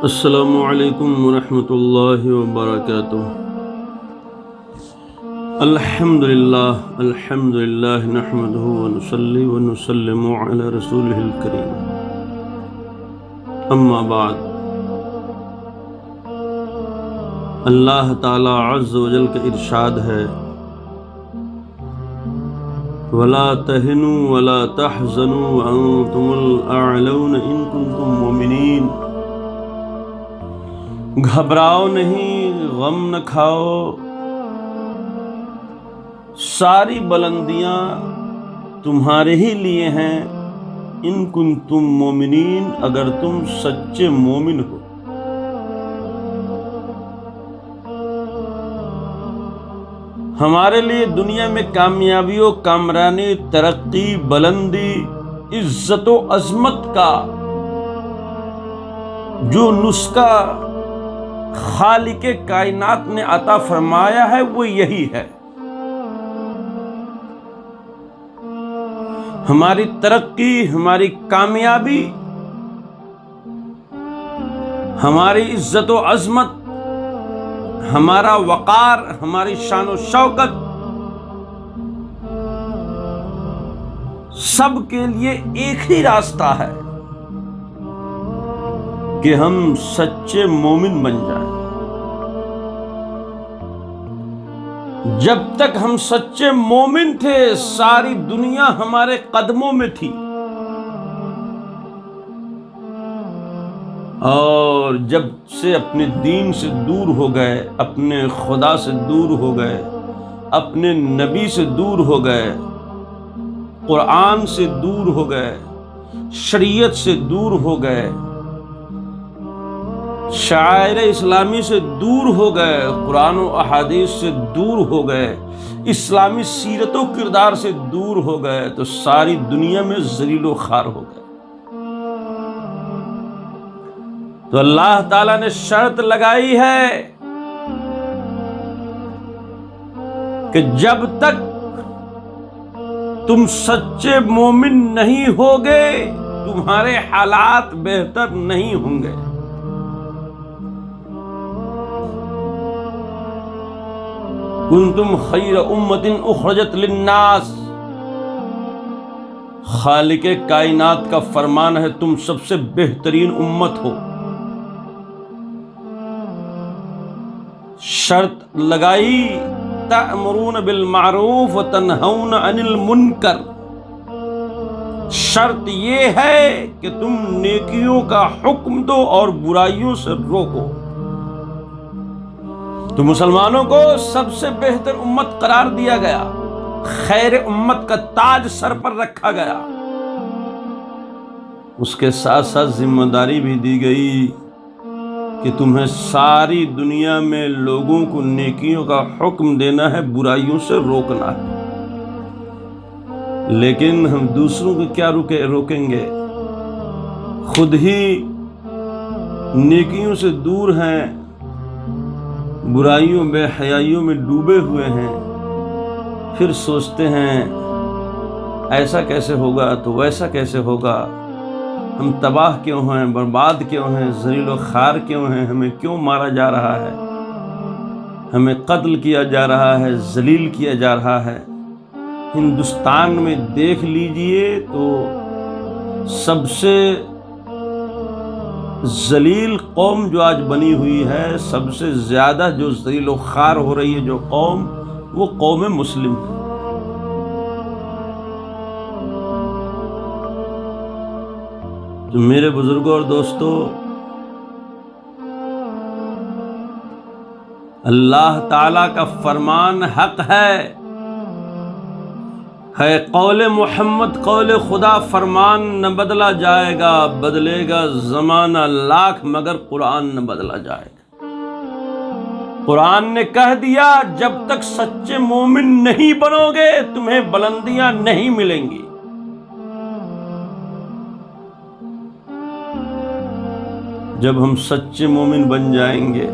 السلام علیکم ورحمۃ اللہ وبرکاتہ۔ الحمد للہ نحمدہ ونصلی ونسلم علی رسولہ الکریم، اما بعد۔ اللہ تعالی عز و جل کا ارشاد ہے، وَلَا تَهِنُوا وَلَا تَحْزَنُوا وَأَنْتُمُ الْأَعْلَوْنَ إِن كُنتُم مُّؤْمِنِينَ۔ گھبراؤ نہیں، غم نہ کھاؤ، ساری بلندیاں تمہارے ہی لیے ہیں، ان کنتم مومنین، اگر تم سچے مومن ہو۔ ہمارے لیے دنیا میں کامیابی و کامرانی، ترقی، بلندی، عزت و عظمت کا جو نسخہ خالق کائنات نے عطا فرمایا ہے وہ یہی ہے۔ ہماری ترقی، ہماری کامیابی، ہماری عزت و عظمت، ہمارا وقار، ہماری شان و شوکت، سب کے لیے ایک ہی راستہ ہے کہ ہم سچے مومن بن جائیں۔ جب تک ہم سچے مومن تھے، ساری دنیا ہمارے قدموں میں تھی، اور جب سے اپنے دین سے دور ہو گئے، اپنے خدا سے دور ہو گئے، اپنے نبی سے دور ہو گئے، قرآن سے دور ہو گئے، شریعت سے دور ہو گئے، شعائر اسلامی سے دور ہو گئے، قرآن و احادیث سے دور ہو گئے، اسلامی سیرت و کردار سے دور ہو گئے، تو ساری دنیا میں ذلیل و خوار ہو گئے۔ تو اللہ تعالیٰ نے شرط لگائی ہے کہ جب تک تم سچے مومن نہیں ہوگے، تمہارے حالات بہتر نہیں ہوں گے۔ کنتم خیر امۃ اخرجت للناس، خالق کائنات کا فرمان ہے تم سب سے بہترین امت ہو۔ شرط لگائی، تأمرون بالمعروف وتنہون عن المنکر، شرط یہ ہے کہ تم نیکیوں کا حکم دو اور برائیوں سے روکو۔ تو مسلمانوں کو سب سے بہتر امت قرار دیا گیا، خیر امت کا تاج سر پر رکھا گیا، اس کے ساتھ ساتھ ذمہ داری بھی دی گئی کہ تمہیں ساری دنیا میں لوگوں کو نیکیوں کا حکم دینا ہے، برائیوں سے روکنا ہے۔ لیکن ہم دوسروں کو کیا روکیں گے؟ خود ہی نیکیوں سے دور ہیں، برائیوں بے حیائیوں میں ڈوبے ہوئے ہیں، پھر سوچتے ہیں ایسا کیسے ہوگا تو ویسا کیسے ہوگا، ہم تباہ کیوں ہیں، برباد کیوں ہیں، ذلیل و خوار کیوں ہیں، ہمیں کیوں مارا جا رہا ہے، ہمیں قتل کیا جا رہا ہے، ذلیل کیا جا رہا ہے۔ ہندوستان میں دیکھ لیجئے تو سب سے ذلیل قوم جو آج بنی ہوئی ہے، سب سے زیادہ جو ذلیل و خوار ہو رہی ہے جو قوم، وہ قوم مسلم ہے۔ تو میرے بزرگوں اور دوستو، اللہ تعالیٰ کا فرمان حق ہے قول محمد قول خدا، فرمان نہ بدلا جائے گا، بدلے گا زمانہ لاکھ مگر قرآن نہ بدلا جائے گا۔ قرآن نے کہہ دیا جب تک سچے مومن نہیں بنو گے تمہیں بلندیاں نہیں ملیں گی۔ جب ہم سچے مومن بن جائیں گے،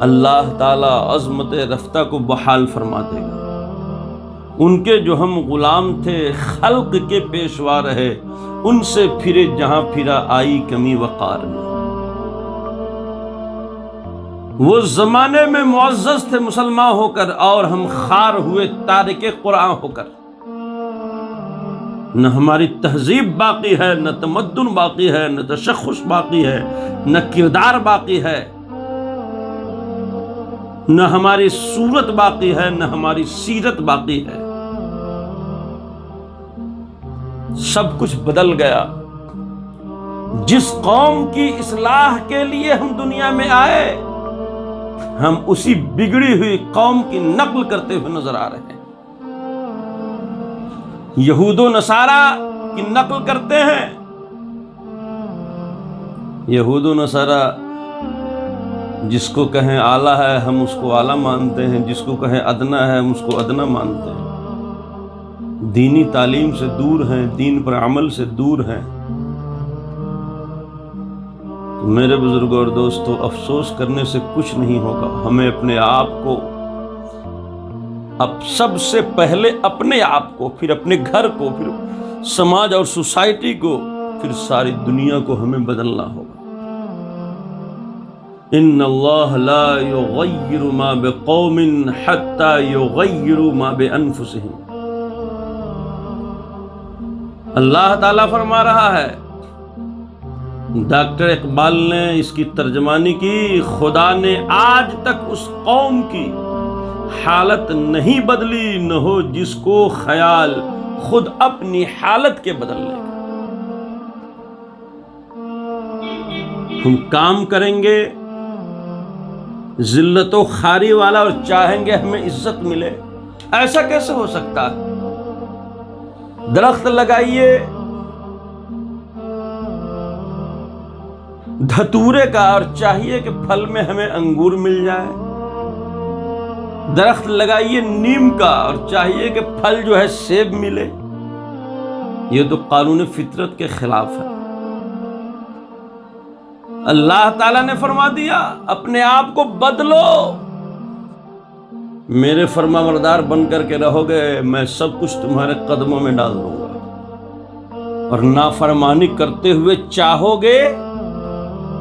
اللہ تعالیٰ عظمت رفتہ کو بحال فرما دے گا۔ ان کے جو ہم غلام تھے، خلق کے پیشوا رہے، ان سے پھرے جہاں پھرا آئی کمی وقار میں۔ وہ زمانے میں معزز تھے مسلمان ہو کر، اور ہم خار ہوئے تارک قرآن ہو کر۔ نہ ہماری تہذیب باقی ہے، نہ تمدن باقی ہے، نہ تشخص باقی ہے، نہ کردار باقی ہے، نہ ہماری صورت باقی ہے، نہ ہماری سیرت باقی ہے۔ سب کچھ بدل گیا۔ جس قوم کی اصلاح کے لیے ہم دنیا میں آئے، ہم اسی بگڑی ہوئی قوم کی نقل کرتے ہوئے نظر آ رہے ہیں۔ یہود و نصارہ کی نقل کرتے ہیں۔ یہود و نصارہ جس کو کہیں اعلیٰ ہے ہم اس کو اعلیٰ مانتے ہیں، جس کو کہیں ادنا ہے ہم اس کو ادنا مانتے ہیں۔ دینی تعلیم سے دور ہیں، دین پر عمل سے دور ہیں۔ تو میرے بزرگوں اور دوستو، افسوس کرنے سے کچھ نہیں ہوگا۔ ہمیں اپنے آپ کو، اب سب سے پہلے اپنے آپ کو، پھر اپنے گھر کو، پھر سماج اور سوسائٹی کو، پھر ساری دنیا کو ہمیں بدلنا ہوگا۔ ان اللہ لا یغیر ما بقوم حتی یغیروا ما بانفسہم۔ اللہ تعالیٰ فرما رہا ہے، ڈاکٹر اقبال نے اس کی ترجمانی کی، خدا نے آج تک اس قوم کی حالت نہیں بدلی، نہ ہو جس کو خیال خود اپنی حالت کے بدلنے کا۔ ہم کام کریں گے ذلت و خواری والا اور چاہیں گے ہمیں عزت ملے، ایسا کیسے ہو سکتا ہے؟ درخت لگائیے دھتورے کا اور چاہیے کہ پھل میں ہمیں انگور مل جائے، درخت لگائیے نیم کا اور چاہیے کہ پھل جو ہے سیب ملے۔ یہ تو قانون فطرت کے خلاف ہے۔ اللہ تعالیٰ نے فرما دیا اپنے آپ کو بدلو، میرے فرما بردار بن کر کے رہو گے، میں سب کچھ تمہارے قدموں میں ڈال دوں گا۔ اور نافرمانی کرتے ہوئے چاہو گے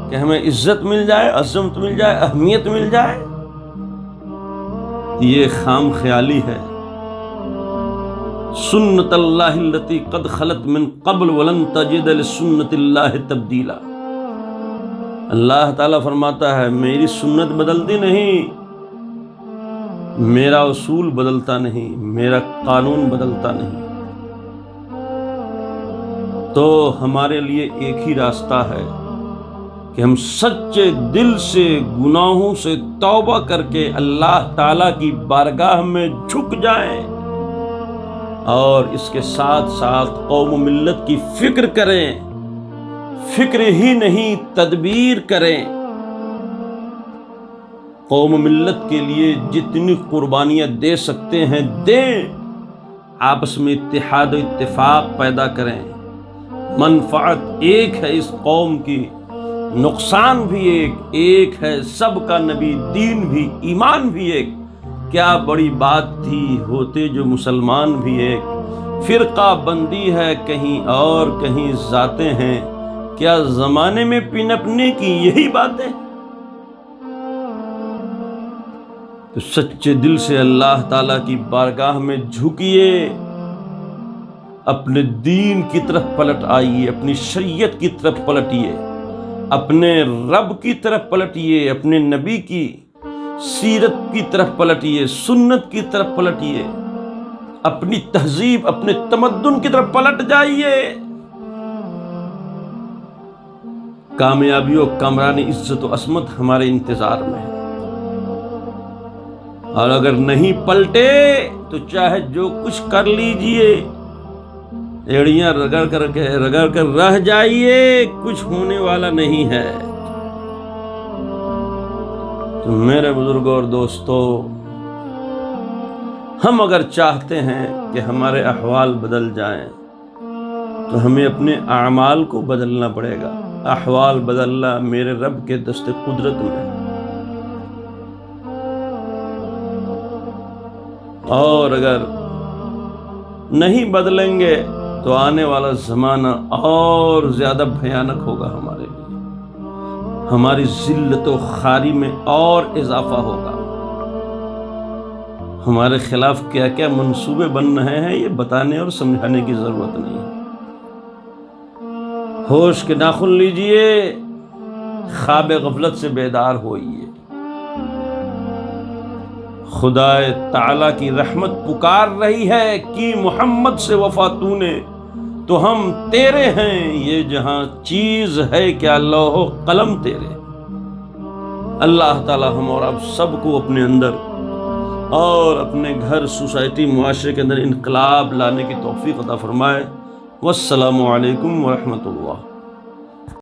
کہ ہمیں عزت مل جائے، عظمت مل جائے، اہمیت مل جائے، یہ خام خیالی ہے۔ سنت اللہ التی قد خلت من قبل ولن تجد لسنت اللہ تبدیلا۔ اللہ تعالیٰ فرماتا ہے میری سنت بدلتی نہیں، میرا اصول بدلتا نہیں، میرا قانون بدلتا نہیں۔ تو ہمارے لیے ایک ہی راستہ ہے کہ ہم سچے دل سے گناہوں سے توبہ کر کے اللہ تعالیٰ کی بارگاہ میں جھک جائیں، اور اس کے ساتھ ساتھ قوم و ملت کی فکر کریں، فکر ہی نہیں تدبیر کریں۔ قوم و ملت کے لیے جتنی قربانیاں دے سکتے ہیں دیں، آپس میں اتحاد و اتفاق پیدا کریں۔ منفعت ایک ہے اس قوم کی، نقصان بھی ایک ہے، سب کا نبی، دین بھی، ایمان بھی ایک۔ کیا بڑی بات تھی ہوتے جو مسلمان بھی ایک، فرقہ بندی ہے کہیں اور کہیں ذاتیں ہیں، کیا زمانے میں پنپنے کی یہی باتیں؟ تو سچے دل سے اللہ تعالیٰ کی بارگاہ میں جھکیے، اپنے دین کی طرف پلٹ آئیے، اپنی شریعت کی طرف پلٹیے، اپنے رب کی طرف پلٹیے، اپنے نبی کی سیرت کی طرف پلٹیے، سنت کی طرف پلٹیے، اپنی تہذیب، اپنے تمدن کی طرف پلٹ جائیے۔ کامیابی و کامرانی، عزت و عصمت ہمارے انتظار میں ہے، اور اگر نہیں پلٹے تو چاہے جو کچھ کر لیجئے، ایڑیاں رگڑ کر رہ جائیے، کچھ ہونے والا نہیں ہے۔ تو میرے بزرگوں اور دوستو، ہم اگر چاہتے ہیں کہ ہمارے احوال بدل جائیں تو ہمیں اپنے اعمال کو بدلنا پڑے گا۔ احوال بدلنا میرے رب کے دست قدرت میں ہے، اور اگر نہیں بدلیں گے تو آنے والا زمانہ اور زیادہ بھیانک ہوگا ہمارے لیے۔ ہماری ذلت و خواری میں اور اضافہ ہوگا۔ ہمارے خلاف کیا کیا منصوبے بن رہے ہیں یہ بتانے اور سمجھانے کی ضرورت نہیں ہے۔ ہوش کے ناخن لیجئے، خواب غفلت سے بیدار ہوئیے۔ خدا تعالیٰ کی رحمت پکار رہی ہے کہ محمد سے وفا تو نے تو ہم تیرے ہیں، یہ جہاں چیز ہے کیا لوح و قلم تیرے۔ اللہ تعالیٰ ہم اور آپ سب کو اپنے اندر اور اپنے گھر، سوسائٹی، معاشرے کے اندر انقلاب لانے کی توفیق عطا فرمائے۔ والسلام علیکم ورحمۃ اللہ۔